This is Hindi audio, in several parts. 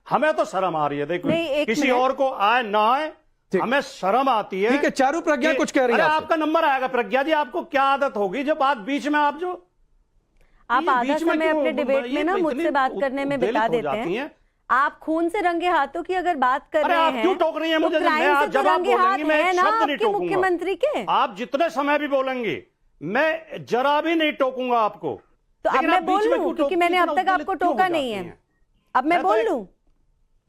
हमें तो शर्म आ रही है। देखो किसी मिनट। और को आए ना आए, हमें शर्म आती है। ठीक है, चारू प्रज्ञा कुछ कह रही है। आपका नंबर आएगा प्रज्ञा जी, आपको क्या आदत होगी जो बात बीच में आप आधा समय अपने डिबेट में ना मुझसे बात करने में बिता देते हैं। आप खून से रंगे हाथों की अगर बात कर रहे हैं, आप क्यों टोक रही हैं मुझे? तो मैं आप जवाब बोलेंगी, मैं एक शब्द नहीं टोकूंगा। मुख्यमंत्री के आप जितने समय भी बोलेंगे मैं जरा भी नहीं टोकूंगा आपको। तो अब मैं बोल लूं, क्योंकि मैंने अब तक आपको टोका नहीं है। अब मैं बोल लूं?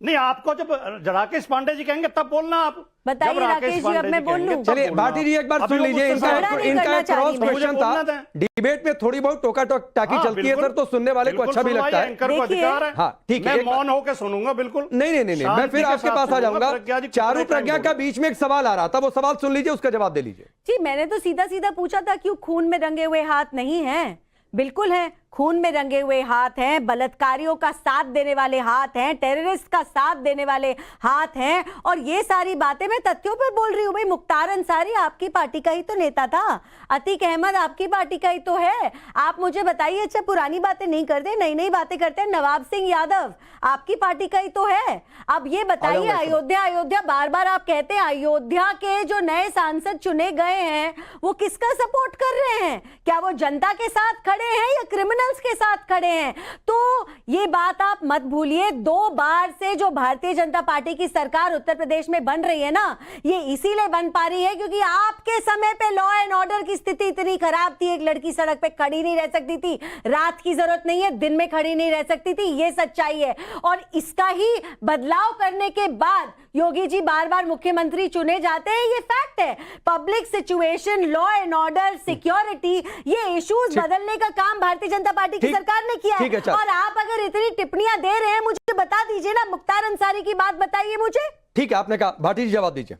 नहीं, आपको जब राकेश पांडे जी कहेंगे तब बोलना आप। बताइए राकेश जी, अब मैं बोल लूं? चलिए भाटी जी एक बार सुन लीजिए, इनका एक क्रॉस क्वेश्चन था। डिबेट में थोड़ी बहुत टोका टाकी चलती है सर, तो सुनने वाले को अच्छा भी लगता है। हाँ ठीक है, मैं मौन होकर सुनूंगा। बिल्कुल नहीं, मैं फिर आपके पास आ जाऊंगा। चारू प्रज्ञा का बीच में एक सवाल आ रहा था, वो सवाल सुन लीजिए, उसका जवाब दे लीजिए। जी मैंने तो सीधा सीधा पूछा था, क्यों खून में रंगे हुए हाथ नहीं है? बिल्कुल है, खून में रंगे हुए हाथ हैं, बलात्कारियों का साथ देने वाले हाथ हैं, टेररिस्ट का साथ देने वाले हाथ हैं। और ये सारी बातें मैं तथ्यों पर बोल रही हूं। भाई मुख्तार अंसारी आपकी पार्टी का ही तो नेता था, अतीक अहमद आपकी पार्टी का ही तो है। आप मुझे बताइए, अच्छा पुरानी बातें नहीं करते, नई नई बातें करते हैं। नवाब सिंह यादव आपकी पार्टी का ही तो है। अब ये बताइए, अयोध्या बार बार आप कहते हैं, अयोध्या के जो नए सांसद चुने गए हैं वो किसका सपोर्ट कर रहे हैं? क्या वो जनता के साथ खड़े हैं या क्रिमिनल्स के साथ खड़े हैं? तो ये बात आप मत भूलिए। 2 बार से जो भारतीय जनता पार्टी की सरकार उत्तर प्रदेश में बन रही है ना, ये इसीलिए बन पा रही है क्योंकि आपके समय पे लॉ एंड ऑर्डर की स्थिति इतनी खराब थी, एक लड़की सड़क पे खड़ी नहीं रह सकती थी। रात की जरूरत नहीं है, दिन में खड़ी नहीं रह सकती थी। ये सच्चाई है। और इसका ही बदलाव करने के बाद योगी जी बार बार मुख्यमंत्री चुने जाते हैं। ये फैक्ट है। Public situation, law and order, security, ये इश्यूज बदलने का काम भारतीय जनता पार्टी की सरकार ने किया है। और आप अगर इतनी टिप्पणियां दे रहे हैं, मुझे बता दीजिए ना, मुख्तार अंसारी की बात बताइए मुझे। ठीक है, आपने कहा, भाटी जी जवाब दीजिए।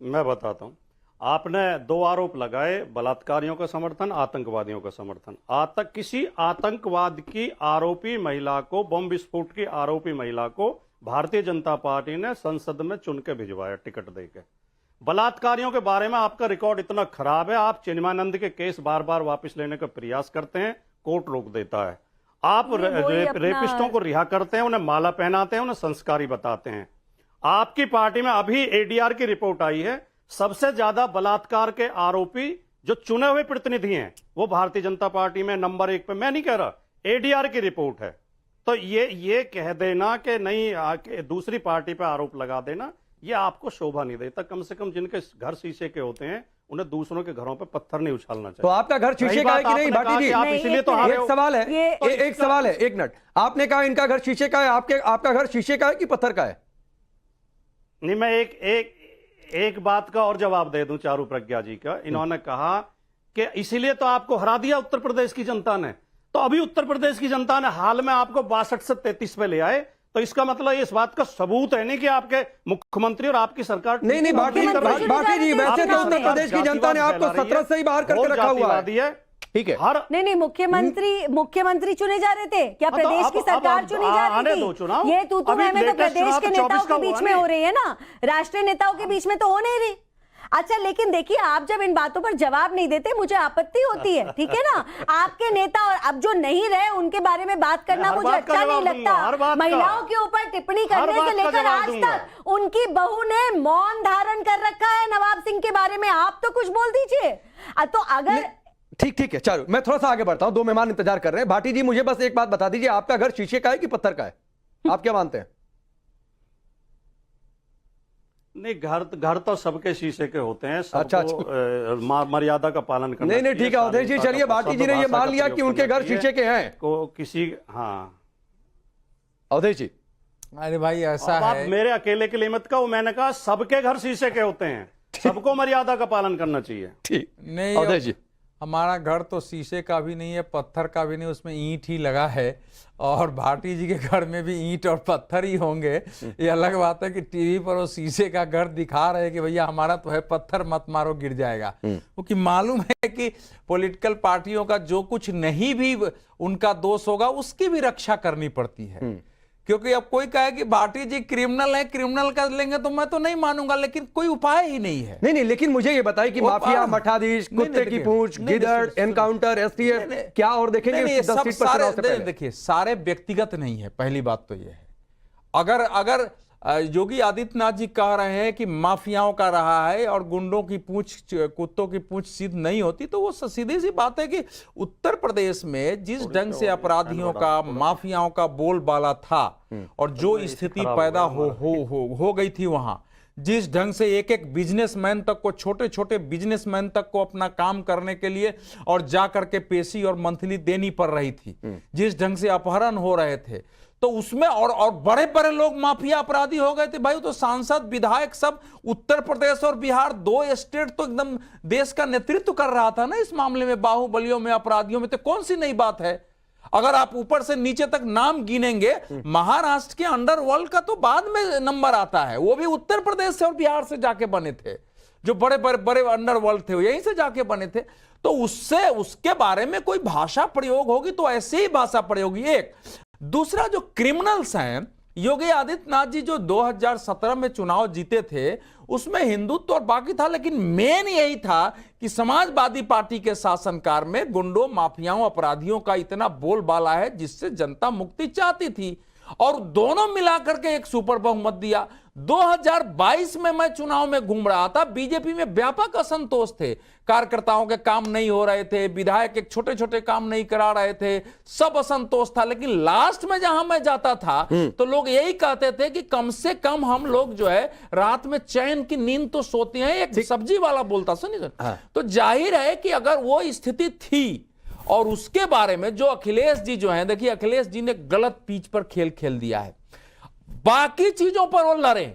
मैं बताता हूं। आपने 2 आरोप लगाए, बलात्कारियों का समर्थन, आतंकवादियों का समर्थन। किसी आतंकवाद की आरोपी महिला को, बम विस्फोट की आरोपी महिला को भारतीय जनता पार्टी ने संसद में चुन के भिजवाया टिकट देकर। बलात्कारियों के बारे में आपका रिकॉर्ड इतना खराब है, आप चिन्मयानंद के केस बार बार वापस लेने का प्रयास करते हैं, कोर्ट रोक देता है। आप रेपिस्टों को रिहा करते हैं, उन्हें माला पहनाते हैं, उन्हें संस्कारी बताते हैं। आपकी पार्टी में अभी एडीआर की रिपोर्ट आई है, सबसे ज्यादा बलात्कार के आरोपी जो चुने हुए प्रतिनिधि हैं वो भारतीय जनता पार्टी में नंबर 1 पे। मैं नहीं कह रहा, एडीआर की रिपोर्ट है। तो ये कह देना कि नहीं, दूसरी पार्टी पे आरोप लगा देना, ये आपको शोभा नहीं देता। कम से कम जिनके घर शीशे के होते हैं उन्हें दूसरों के घरों पे पत्थर नहीं उछालना चाहिए। तो आपका घर शीशे का है कि नहीं भाटी जी? आप इसलिए तो एक सवाल है, एक सवाल है, एक मिनट। आपने कहा इनका घर शीशे का है, आपका घर शीशे का है कि पत्थर का है? नहीं, मैं एक बात का और जवाब दे दूं चारू प्रज्ञा जी का। इन्होंने कहा कि इसीलिए तो आपको हरा दिया उत्तर प्रदेश की जनता ने। तो अभी उत्तर प्रदेश की जनता ने हाल में आपको 62 से 33 पे ले आए, तो इसका मतलब इस बात का सबूत है नहीं कि आपके मुख्यमंत्री और आपकी सरकार नहीं भाटी जी, वैसे तो उत्तर प्रदेश की जनता ने आपको 17 से ही बाहर करके रखा हुआ है। ठीक है, नहीं मुख्यमंत्री चुने जा रहे थे क्या? प्रदेश की सरकार चुनी जा रही थी? ये तू तो प्रदेश के नेताओं के बीच में हो रही है ना, राष्ट्रीय नेताओं के बीच में तो हो नहीं रही। अच्छा, लेकिन देखिए, आप जब इन बातों पर जवाब नहीं देते मुझे आपत्ति होती है, ठीक है ना? आपके नेता और अब जो नहीं रहे उनके बारे में बात करना मुझे अच्छा नहीं लगता। महिलाओं के ऊपर टिप्पणी करने से लेकर आज तक उनकी बहू ने मौन धारण कर रखा है नवाब सिंह के बारे में। आप तो कुछ बोल दीजिए। तो अगर ठीक है, चलो मैं थोड़ा सा आगे बढ़ता हूं, 2 मेहमान इंतजार कर रहे हैं। भाटी जी मुझे बस एक बात बता दीजिए, आपका घर शीशे का है कि पत्थर का है? आप क्या मानते हैं? नहीं, घर तो सबके शीशे के होते हैं। अच्छा, मर्यादा का पालन करना। नहीं ठीक है अवधेश जी, चलिए भाटी जी ने ये मान लिया कि उनके घर शीशे के हैं। हाँ अवधेश जी, अरे भाई ऐसा है, आप मेरे अकेले के लिए मत कहो। मैंने कहा सबके घर शीशे के होते हैं, सबको मर्यादा का पालन करना चाहिए। ठीक नहीं अवधेश जी, हमारा घर तो शीशे का भी नहीं है, पत्थर का भी नहीं, उसमें ईंट ही लगा है। और भाटी जी के घर में भी ईंट और पत्थर ही होंगे। ये अलग बात है कि टीवी पर वो शीशे का घर दिखा रहे हैं कि भैया हमारा तो है, पत्थर मत मारो गिर जाएगा। क्योंकि मालूम है कि पॉलिटिकल पार्टियों का जो कुछ नहीं भी उनका दोष होगा उसकी भी रक्षा करनी पड़ती है। क्योंकि अब कोई कहे कि भाटी जी क्रिमिनल है, क्रिमिनल कर लेंगे तो मैं तो नहीं मानूंगा, लेकिन कोई उपाय ही नहीं है। नहीं, लेकिन मुझे ये बताइए कि माफिया, मठाधीश, कुत्ते की पूंछ, गिदड़, एनकाउंटर, एसटीएफ, क्या और देखेंगे? सब सारे देखिए, सारे व्यक्तिगत नहीं है, पहली बात तो ये है। अगर योगी आदित्यनाथ जी कह रहे हैं कि माफियाओं का रहा है और गुंडों की पूंछ, कुत्तों की पूंछ सीध नहीं होती, तो वो सीधी सी बात है कि उत्तर प्रदेश में जिस ढंग से अपराधियों का, माफियाओं का बोलबाला था और जो स्थिति पैदा हो गई थी वहां, जिस ढंग से एक एक बिजनेसमैन तक को, छोटे छोटे बिजनेसमैन तक को अपना काम करने के लिए और जाकर के पेशी और मंथली देनी पड़ रही थी, जिस ढंग से अपहरण हो रहे थे, तो उसमें और बड़े बड़े लोग माफिया अपराधी हो गए थे भाई। तो सांसद, विधायक सब उत्तर प्रदेश और बिहार, 2 स्टेट तो एकदम देश का नेतृत्व कर रहा था ना इस मामले में, बाहुबलियों में, अपराधियों में। तो कौन सी नई बात है? अगर आप ऊपर से नीचे तक नाम गिनेंगे, महाराष्ट्र के अंडरवर्ल्ड का तो बाद में नंबर आता है, वो भी उत्तर प्रदेश से और बिहार से जाके बने थे। जो बड़े बड़े अंडरवर्ल्ड थे वो यहीं से जाके बने थे। तो उसके बारे में कोई भाषा प्रयोग होगी तो ऐसे ही भाषा प्रयोग होगी। एक दूसरा, जो क्रिमिनल्स हैं, योगी आदित्यनाथ जी जो 2017 में चुनाव जीते थे उसमें हिंदुत्व और बाकी था, लेकिन मेन यही था कि समाजवादी पार्टी के शासनकाल में गुंडों, माफियाओं, अपराधियों का इतना बोलबाला है जिससे जनता मुक्ति चाहती थी, और दोनों मिलाकर के एक सुपर बहुमत दिया। 2022 में मैं चुनाव में घूम रहा था, बीजेपी में व्यापक असंतोष थे, कार्यकर्ताओं के काम नहीं हो रहे थे, विधायक एक छोटे छोटे काम नहीं करा रहे थे, सब असंतोष था। लेकिन लास्ट में जहां मैं जाता था तो लोग यही कहते थे कि कम से कम हम लोग जो है रात में चैन की नींद तो सोते हैं। एक सब्जी वाला बोलता, सुनिए, तो जाहिर है कि अगर वो स्थिति थी, और उसके बारे में जो अखिलेश जी जो हैं, देखिए अखिलेश जी ने गलत पिच पर खेल दिया है। बाकी चीजों पर वो लड़े,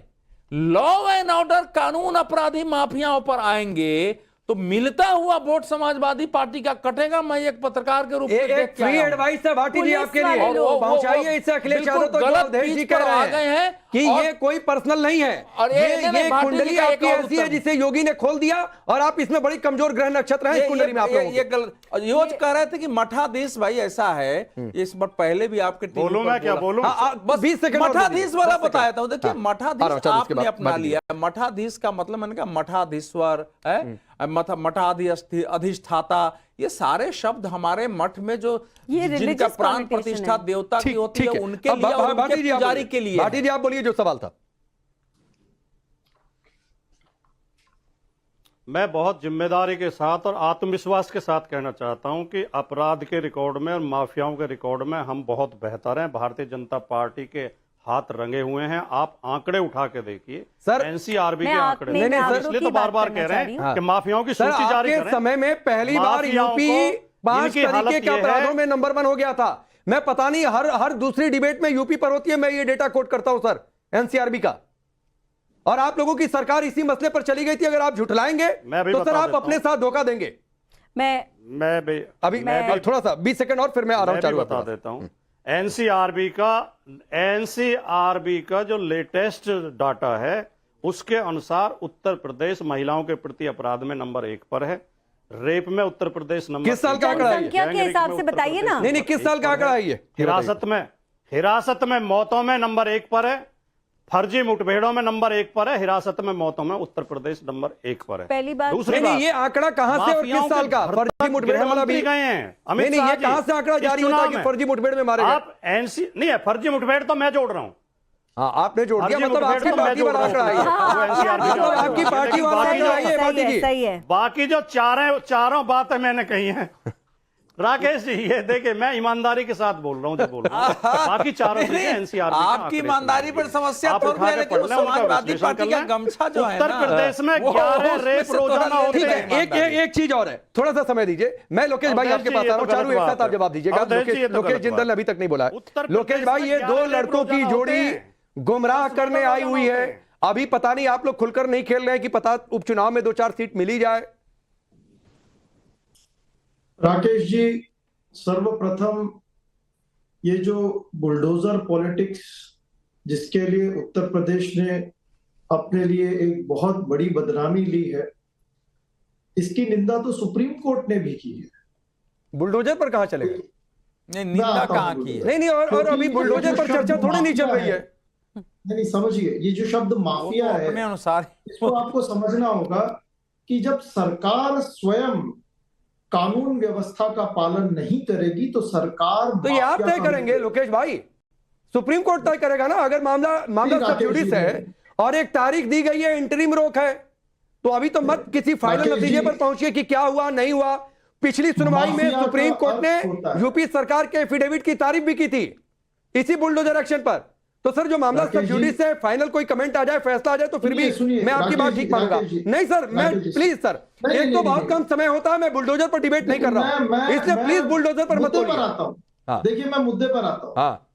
लॉ एंड ऑर्डर, कानून, अपराधी, माफियाओं पर आएंगे तो मिलता हुआ वोट समाजवादी पार्टी का कटेगा। मैं एक पत्रकार के रूप में देख के फ्री एडवाइस है भाटी जी आपके लिए, पहुंचाइए इसे अखिलेश यादव तो अवधेश जी कह रहे हैं कि ये कोई पर्सनल नहीं है, और ये कुंडली आपकी ऐसी है जिसे योगी ने खोल दिया और आप इसमें बड़ी कमजोर ग्रह नक्षत्र हैं इस कुंडली में। आप लोग ये गलत योज कह रहे थे कि मठाधीश भाई ऐसा है, इस बार पहले भी आपके बोलूं मैं क्या बोलूं, बस 20 सेकंड मठाधीश वाला बताया था। देखिए मठाधीश आपने अपना लिया, मठाधीश का मतलब मैंने कहा मठाधीश्वर है, अधिष्ठाता, ये सारे शब्द हमारे मठ में जो जिनका प्राण प्रतिष्ठा देवता की होती है उनके लिए और उनके पुजारी के लिए। भाटी जी आप बोलिए जो सवाल था। मैं बहुत जिम्मेदारी के साथ और आत्मविश्वास के साथ कहना चाहता हूं कि अपराध के रिकॉर्ड में और माफियाओं के रिकॉर्ड में हम बहुत बेहतर हैं। भारतीय जनता पार्टी के हाथ रंगे हुए हैं। आप आंकड़े उठा के देखिए सर, एनसीआरबी के आंकड़े, इसलिए तो बार बार कह रहे हैं कि माफियाओं की सूची जारी करें। समय में पहली बार यूपी 5 तरीके के अपराधों में नंबर 1 हो गया था। मैं पता नहीं हर दूसरी डिबेट में यूपी पर होती है, मैं ये डेटा कोट करता हूं सर एनसीआरबी का, और आप लोगों की सरकार इसी मसले पर चली गई थी। अगर आप झुठलाएंगे तो सर आप अपने साथ धोखा देंगे। मैं अभी थोड़ा सा 20 सेकंड और फिर मैं आ रहा हूं, चालू बता देता हूं। एनसीआरबी का जो लेटेस्ट डाटा है उसके अनुसार उत्तर प्रदेश महिलाओं के प्रति अपराध में नंबर 1 पर है। रेप में उत्तर प्रदेश नंबर, किस साल का आंकड़ा है? संख्या के हिसाब से बताइए ना। नहीं किस साल का आंकड़ा है ये? हिरासत में मौतों में नंबर 1 पर है, फर्जी मुठभेड़ों में नंबर 1 पर है, हिरासत में मौतों में उत्तर प्रदेश नंबर 1 पर है। पहली बात दूसरी बात, ये आंकड़ा कहां से और किस साल का? फर्जी मुठभेड़ वाला भी गए हैं। नहीं ये कहां से आंकड़ा जारी होता है कि फर्जी मुठभेड़ में मारे गए? आप एनसी नहीं है, फर्जी मुठभेड़ तो मैं जोड़ रहा हूं। हाँ आपने जोड़ दिया, मतलब आपकी पार्टी वाला आंकड़ा है, मतलब आपकी पार्टी वाला आंकड़ा है। बाकी जो चारों बातें मैंने कही हैं राकेश जी, ये देखिए मैं ईमानदारी के साथ बोल रहा हूँ, जो बोल रहा हूँ बाकी चारों चीजें एनसीआर आपकी ईमानदारी पर समस्या तो है, लेकिन समाजवादी पार्टी का गमछा जो है उत्तर प्रदेश में 11 रेप रोजाना होते हैं। एक चीज और है, थोड़ा सा समय दीजिए, मैं लोकेश भाई आपके पास आ रहा हूँ, चारों एक साथ आप जवाब दीजिएगा। लोकेश जिंदल ने अभी तक नहीं बोला है। लोकेश भाई ये 2 लड़कों की जोड़ी गुमराह करने आई हुई है, अभी पता नहीं आप लोग खुलकर नहीं खेल रहे हैं कि पता उपचुनाव में 2-4 सीट मिली जाए। राकेश जी, सर्वप्रथम ये जो बुलडोजर पॉलिटिक्स जिसके लिए उत्तर प्रदेश ने अपने लिए एक बहुत बड़ी बदनामी ली है, इसकी निंदा तो सुप्रीम कोर्ट ने भी की है। बुलडोजर पर कहां चलेगा? नहीं, मैं निंदा आता हूं कहाँ की बुलडोजर। है? नहीं और क्योंकि अभी ये बुलडोजर जो पर चर्चा शब्द थोड़ी नहीं चल माफिया रही है। नहीं समझिए, ये जो शब्द वो माफिया तो है अपने अनुसार इसको आपको समझना होगा कि जब सरकार स्वयं कानून व्यवस्था का पालन नहीं करेगी तो सरकार तो ये आप माफिया तय का करेंगे रूप लोकेश भाई, सुप्रीम कोर्ट तय करेगा ना। अगर मामला सब राकेश जुडिस जी, है और एक तारीख दी गई है, इंटरिम रोक है, तो अभी तो मत किसी फाइनल राकेश नतीजे जी, पर पहुंचिए कि क्या हुआ नहीं हुआ। पिछली सुनवाई में माफिया सुप्रीम का कोर्ट ने अर्थ होता है। यूपी सरकार के एफिडेविट की तारीफ भी की थी इसी बुलडोजर एक्शन पर। तो सर जो मामला सब राकेश जी, जुडिस है, फाइनल कोई कमेंट आ जाए, फैसला आ जाए, तो फिर भी सुनिए, मैं आपकी बात राकेश ठीक जी, मानूंगा। राकेश जी, नहीं सर, मैं राकेश जी, प्लीज सर, नहीं, एक नहीं, तो नहीं, बहुत नहीं। कम समय होता है, मैं बुलडोजर पर डिबेट नहीं कर रहा हूं, इसलिए प्लीज बुलडोजर पर मत मुद्दे पर बोलिए। आता हूं। हाँ। देखिए मैं मुद्दे पर आता हूं। हाँ